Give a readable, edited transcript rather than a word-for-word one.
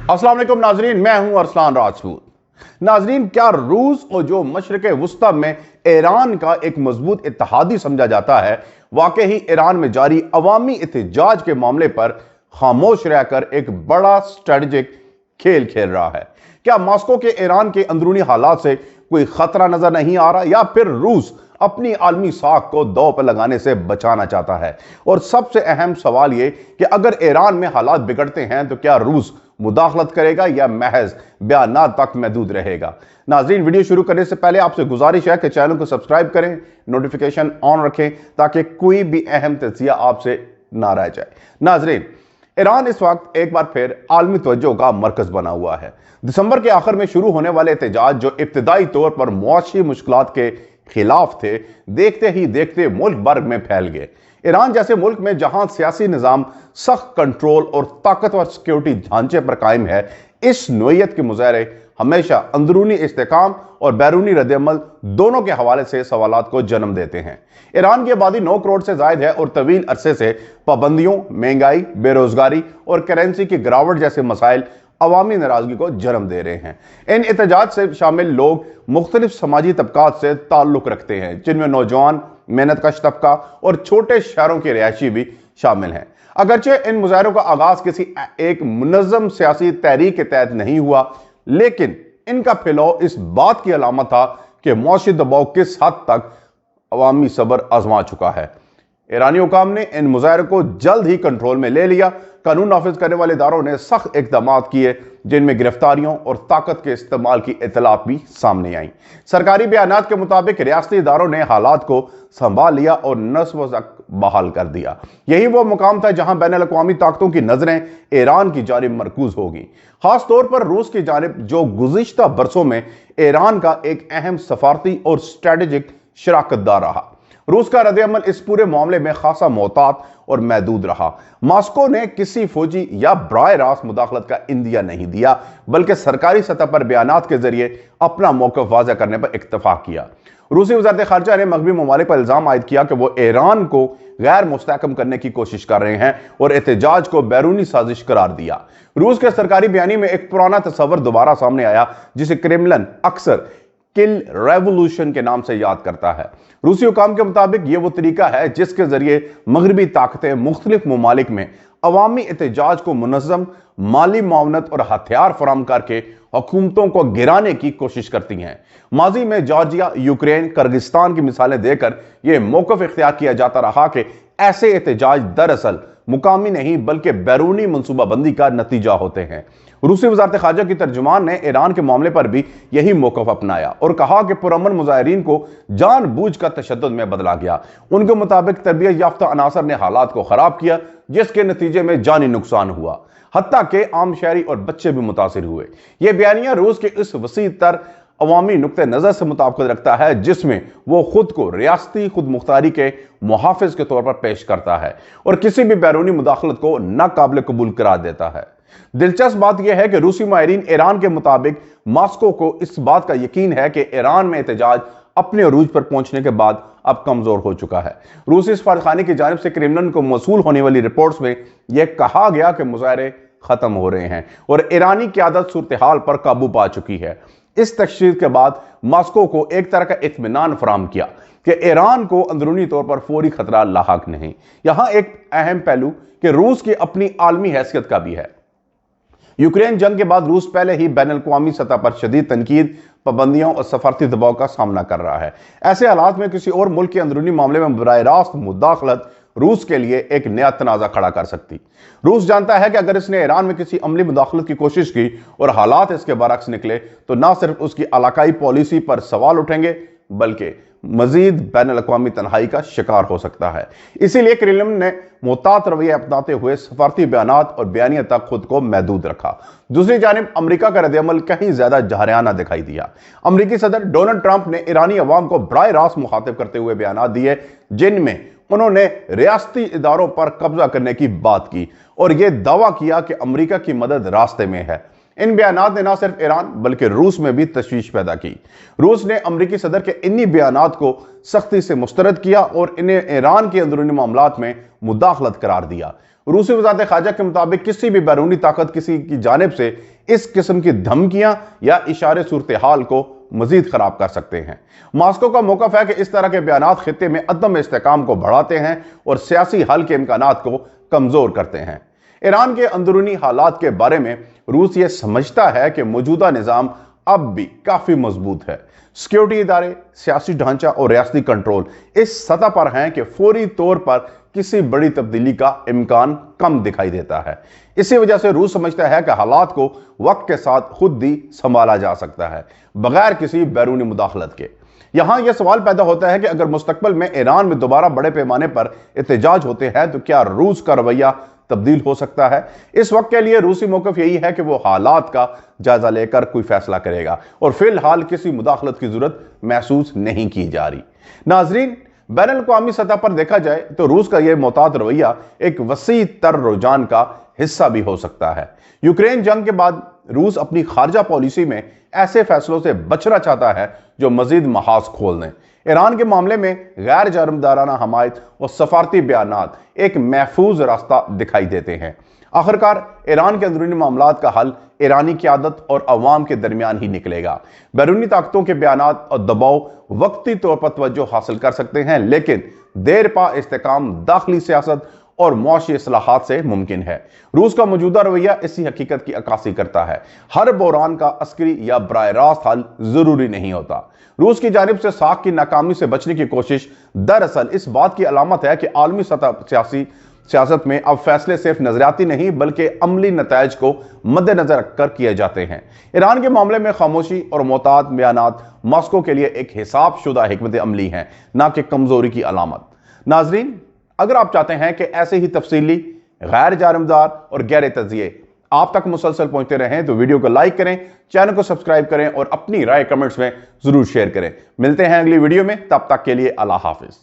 अस्सलाम वालेकुम नाजरीन, मैं हूं अरसलान राजपूत। नाजरीन, क्या रूस और जो मशरिक वस्ता में ईरान का एक मजबूत इत्तेहादी समझा जाता है, वाकई ही ईरान में जारी अवामी एहतजाज के मामले पर खामोश रहकर एक बड़ा स्ट्रेटेजिक खेल खेल रहा है? क्या मॉस्को के ईरान के अंदरूनी हालात से कोई खतरा नजर नहीं आ रहा, या फिर रूस अपनी आलमी साख को दांव पर लगाने से बचाना चाहता है? और सबसे अहम सवाल यह कि अगर ईरान में हालात बिगड़ते हैं तो क्या रूस मुदाखलत करेगा या महज बयानात तक महदूद रहेगा? नाज़रीन, वीडियो शुरू करने से पहले आपसे गुजारिश है कि चैनल को सब्सक्राइब करें, नोटिफिकेशन ऑन रखें ताकि कोई भी अहम तज्जिया आपसे ना रह जाए। नाज़रीन, ईरान इस वक्त एक बार फिर आलमी तवज्जो का मरकज बना हुआ है। दिसंबर के आखिर में शुरू होने वाले एहतजाज, जो इब्तदाई तौर पर मुआशी मुश्किलात के खिलाफ थे, देखते ही देखते मुल्क भर में फैल गए। ईरान जैसे मुल्क में जहां सियासी निजाम सख्त कंट्रोल और ताकतवर सिक्योरिटी ढांचे पर कायम है, इस नोयत के मुजाहरे हमेशा अंदरूनी इस्तेकाम और बैरूनी रद्द-ए-अमल दोनों के हवाले से सवालात को जन्म देते हैं। ईरान की आबादी 9 करोड़ से जायद है और तवील अरसे से पाबंदियों, महंगाई, बेरोजगारी और करेंसी की गिरावट जैसे मसाइल अवामी नाराजगी को जन्म दे रहे हैं। इन एहतजाज से शामिल लोग मुख्तलिफ समाजी तबकात से ताल्लुक रखते हैं, जिनमें नौजवान, मेहनत कश तबका और छोटे शहरों के रिहायशी भी शामिल हैं। अगरचे इन मुजाहरों का आगाज किसी एक मुनज़्ज़म सियासी तहरीक के तहत नहीं हुआ, लेकिन इनका फैलाव इस बात की अलामत था कि मौशी दबाव किस हद तक अवामी सब्र आजमा चुका है। ईरानी हुकाम ने इन मुजाहरों को जल्द ही कंट्रोल में ले लिया। कानून नाफिज करने वाले इदारों ने सख्त इकदाम किए, जिनमें गिरफ्तारियों और ताकत के इस्तेमाल की इतलात भी सामने आई। सरकारी बयानात के मुताबिक रियासती इदारों ने हालात को संभाल लिया और नस्व ज़ब्त बहाल कर दिया। यही वो मुकाम था जहां बैनुल अक़वामी ताकतों की नजरें ईरान की जानिब मरकूज होगी, खास तौर पर रूस की जानिब, जो गुज़िश्ता बरसों में ईरान का एक अहम सफारती और स्ट्रेटेजिक शराकतदार रहा। रूस का रद्द-ए-अमल इस पूरे मामले में खासा मोहतात और महदूद रहा। मॉस्को ने किसी फौजी या बराह रास्त मुदाखलत का इंदिया नहीं दिया, बल्कि सरकारी सतह पर बयानात के जरिए अपना मौक़िफ़ वाज़ह करने पर इत्तफ़ाक़ किया। रूसी वज़ारत ख़ारिजा ने मग़रबी ममालिक पर इल्ज़ाम आयद किया कि वो ईरान को गैर मुस्तहकम करने की कोशिश कर रहे हैं और एहतजाज को बैरूनी साजिश करार दिया। रूस के सरकारी बयानी में एक पुराना तस्वर दोबारा सामने आया, जिसे क्रेमलिन अक्सर किल रेवोल्यूशन के नाम से याद करता है। रूसी हुकाम के मुताबिक यह वो तरीका है जिसके जरिए मगरबी ताकतें मुख्तलिफ ममालिक में अवामी एहतजाज को मुनज़्ज़म माली मुआवनत और हथियार फराहम करके हुकूमतों को गिराने की कोशिश करती हैं। माजी में जॉर्जिया, यूक्रेन, किर्गिस्तान की मिसालें देकर यह मौक़िफ़ इख्तियार किया जाता रहा कि ऐसे एहतजाज दरअसल मुकामी नहीं बल्कि बैरूनी मनसूबाबंदी का नतीजा होते हैं। रूसी वज़ारत ख़ारिजा की तर्जुमान ने ईरान के मामले पर भी यही मौक़िफ़ अपनाया और कहा कि पुरअमन मुज़ाहिरीन को जानबूझकर तशद्दुद में बदला गया। उनके मुताबिक तरबियत याफ्ता अनासर ने हालात को ख़राब किया, जिसके नतीजे में जानी नुकसान हुआ, हत्ता के आम शहरी और बच्चे भी मुतासिर हुए। यह बयानिया रूस के इस वसी तर अवामी नुक्ते नज़र से मुताबिकत रखता है, जिसमें वो खुद को रियासती खुद मुख्तारी के मुहाफिज के तौर पर पेश करता है और किसी भी बैरूनी मुदाखलत को नाकाबिल कबूल करार देता है। दिलचस्प बात यह है कि रूसी माहिरीन ईरान के मुताबिक मॉस्को को इस बात का यकीन है कि ईरान में एहतजाज अपने अरूज पर पहुंचने के बाद अब कमजोर हो चुका है। रूसी सफारतखाने की जानिब से क्रेमलिन को मौसूल होने वाली रिपोर्ट्स में यह कहा गया कि मुजाहरे खत्म हो रहे हैं और ईरानी क़यादत सूरत हाल पर काबू पा चुकी है। इस तशख़ीस के बाद मॉस्को को एक तरह का इत्मीनान फराहम किया कि ईरान को अंदरूनी तौर पर फौरी खतरा लाहक नहीं। यहां एक अहम पहलू कि रूस की अपनी आलमी हैसियत का भी है। यूक्रेन जंग के बाद रूस पहले ही बैनुल अक़वामी सतह पर शदीद तनकीद, पाबंदियों और सफारती दबाव का सामना कर रहा है। ऐसे हालात में किसी और मुल्क के अंदरूनी मामले में बराह रास्त मुदाखलत रूस के लिए एक नया तनाज़ा खड़ा कर सकती। रूस जानता है कि अगर इसने ईरान में किसी अमली मुदाखलत की कोशिश की और हालात इसके बरअक्स निकले तो न सिर्फ उसकी इलाकाई पॉलिसी पर सवाल उठेंगे, बल्कि मजीद बैनुल अक़वामी तन्हाई का शिकार हो सकता है। इसीलिए क्रेमलिन ने मुहतात रवैया अपनाते हुए सफारती बयानात और बयानिया तक खुद को महदूद रखा। दूसरी जानिब अमरीका का रद्द-ए-अमल कहीं ज्यादा जहराना दिखाई दिया। अमरीकी सदर डोनाल्ड ट्रंप ने ईरानी अवाम को बराह रास्त मुखातिब करते हुए बयानात दिए, जिनमें उन्होंने रियासती इदारों पर कब्जा करने की बात की और यह दावा किया कि अमरीका की मदद रास्ते में है। इन बयानात ने न सिर्फ ईरान बल्कि रूस में भी तशवीश पैदा की। रूस ने अमरीकी सदर के इन्हीं बयानात को सख्ती से मुस्तरद किया और इन्हें ईरान के अंदरूनी मामलात में मुदाखलत करार दिया। रूसी वज़ारत ख़ारजा के मुताबिक किसी भी बैरूनी ताकत किसी की जानिब से इस किस्म की धमकियां या इशारे सूरत हाल को मजीद खराब कर सकते हैं। मॉस्को का मौक़िफ़ है कि इस तरह के बयानात खित्ते में अदम इस्तेहकाम को बढ़ाते हैं और सियासी हल के इम्कानात को कमज़ोर करते हैं। ईरान के अंदरूनी हालात के बारे में रूस ये समझता है कि मौजूदा निज़ाम अब भी काफ़ी मजबूत है। सिक्योरिटी इदारे, सियासी ढांचा और रियासती कंट्रोल इस सतह पर हैं कि फौरी तौर पर किसी बड़ी तब्दीली का इम्कान कम दिखाई देता है। इसी वजह से रूस समझता है कि हालात को वक्त के साथ खुद ही संभाला जा सकता है, बगैर किसी बैरूनी मुदाखलत के। यहां यह सवाल पैदा होता है कि अगर मुस्तकबिल में ईरान में दोबारा बड़े पैमाने पर एहतजाज होते हैं तो क्या रूस का रवैया तब्दील हो सकता है। इस वक्त के लिए रूसी मौक़िफ़ यही है कि वो हालात का जायजा लेकर कोई फैसला करेगा और फिलहाल किसी मुदाखलत की जरूरत महसूस नहीं की जा रही। नाजरीन, बैनुल-अक़वामी सतह पर देखा जाए तो रूस का यह मोहतात रवैया एक वसी तर रुझान का हिस्सा भी हो सकता है। यूक्रेन जंग के बाद रूस अपनी खारजा पॉलिसी में ऐसे फैसलों से बचना चाहता है जो मजीद महाज खोल दें। ईरान के मामले में गैर जानबदाराना हमायत और सफारती बयानात एक महफूज रास्ता दिखाई देते हैं। आखिरकार ईरान के अंदरूनी मामलात का हल ईरानी क़यादत और अवाम के दरमियान ही निकलेगा। बैरूनी ताकतों के बयानात और दबाव वक्ती तौर पर तवज्जो हासिल कर सकते हैं, लेकिन देर पा इस्तेकाम दाखिली सियासत और मुआशी इस्लाहात से मुमकिन है। रूस का मौजूदा रवैया इसी हकीकत की अक्कासी करता है। हर बहरान का अस्करी या बराह रास्त हल जरूरी नहीं होता। रूस की जानिब से साख की नाकामी से बचने की कोशिश दरअसल इस बात की अलामत है कि आलमी सतह सियासत में अब फैसले सिर्फ नजरियाती नहीं बल्कि अमली नताइज को मद्देनजर रखकर किए जाते हैं। ईरान के मामले में खामोशी और मोहतात बयानात मॉस्को के लिए एक हिसाब शुदा हिकमत अमली हैं, ना कि कमजोरी की अलामत। नाजरीन, अगर आप चाहते हैं कि ऐसे ही तफसीली, गैर जानबदार और गहरे तज्जिए आप तक मुसलसल पहुंचते रहें तो वीडियो को लाइक करें, चैनल को सब्सक्राइब करें और अपनी राय कमेंट्स में जरूर शेयर करें। मिलते हैं अगली वीडियो में, तब तक के लिए अल्लाह हाफिज।